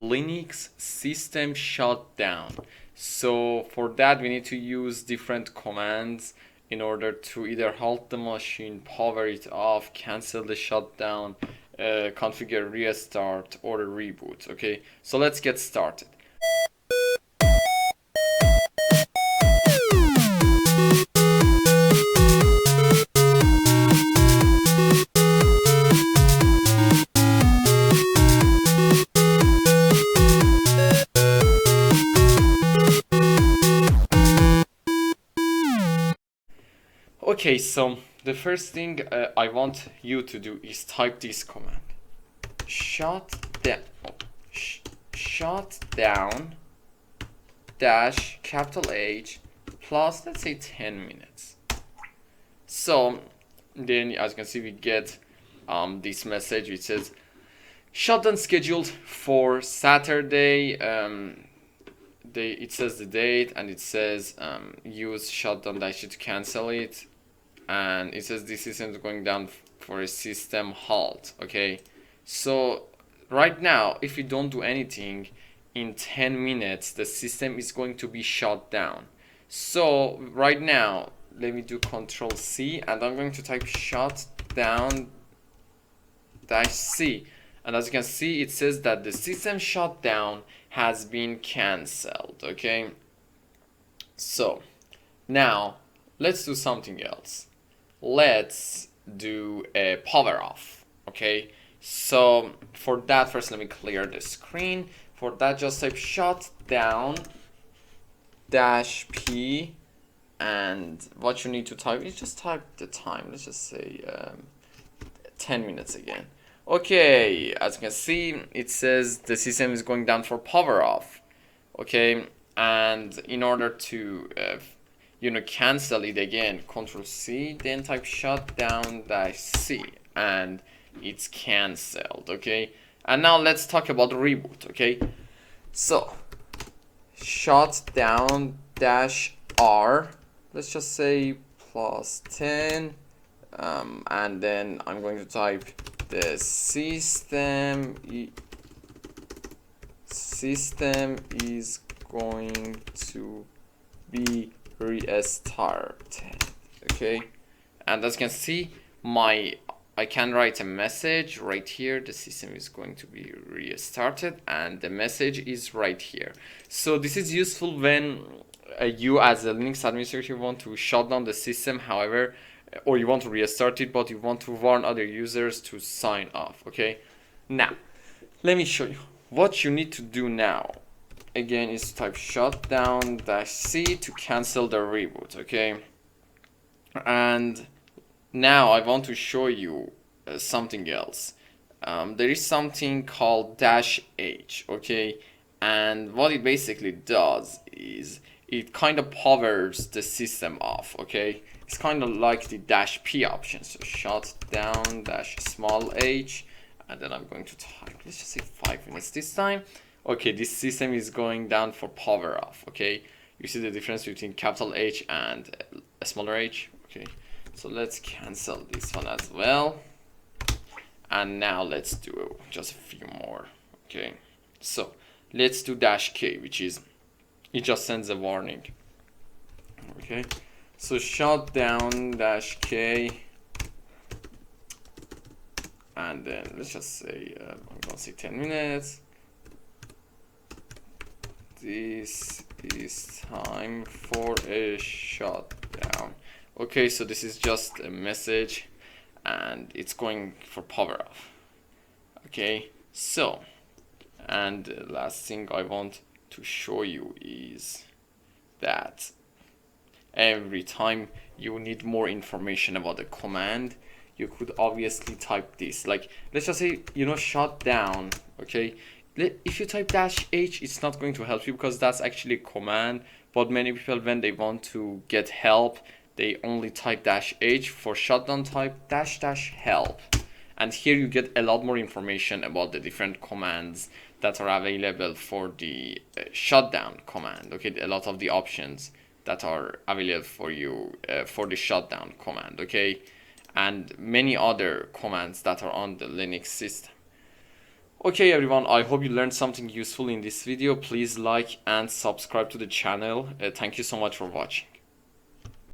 Linux system shutdown. So for that we need to use different commands in order to either halt the machine, power it off, cancel the shutdown, configure restart or a reboot. Okay, so let's get started. Okay, so the first thing I want you to do is type this command: shutdown dash capital H plus, let's say, 10 minutes. So then, as you can see, we get this message which says shutdown scheduled for Saturday. It says the date, and it says use shutdown dash to cancel it, and it says this system is going down for a system halt. Okay, so right now, if you don't do anything, in 10 minutes the system is going to be shut down. So right now, let me do Control C, and I'm going to type shutdown dash C, and as you can see, it says that the system shutdown has been cancelled. Okay, so now let's do something else. Let's do a power off. Okay, so for that, first let me clear the screen. For that, just type shutdown dash P, and what you need to type is just type the time. Let's just say 10 minutes again. Okay, as you can see, it says the system is going down for power off. Okay, and in order to cancel it again, Control C, then type shutdown dash C, and it's cancelled. Okay, and now let's talk about reboot. Okay, so shutdown dash R, let's just say plus 10, and then I'm going to type the system is going to be restarted. Okay, and as you can see, I can write a message right here. The system is going to be restarted, and the message is right here. So this is useful when you as a Linux administrator want to shut down the system, however, or you want to restart it, but you want to warn other users to sign off. Okay, now let me show you what you need to do now. Again, is to type shutdown dash C to cancel the reboot. Okay, and now I want to show you something else. There is something called dash H. Okay, and what it basically does is it kind of powers the system off. Okay, it's kind of like the dash P option. So shutdown dash small h, and then I'm going to type, let's just say 5 minutes this time. Okay, this system is going down for power off. Okay, you see the difference between capital H and a smaller h. Okay, so let's cancel this one as well, and now let's do just a few more. Okay, so let's do dash K, which is, it just sends a warning. Okay, so shutdown dash K, and then let's just say I'm gonna say 10 minutes. This is time for a shutdown. Okay, so this is just a message, and it's going for power off. Okay, so, and the last thing I want to show you is that every time you need more information about the command, you could obviously type this. Like, let's just say, shut down. Okay, if you type dash H, it's not going to help you because that's actually a command, but many people, when they want to get help, they only type dash H. For shutdown, type dash dash help, and here you get a lot more information about the different commands that are available for the shutdown command. Okay, a lot of the options that are available for you for the shutdown command. Okay, and many other commands that are on the Linux system. Okay everyone, I hope you learned something useful in this video. Please like and subscribe to the channel. Thank you so much for watching.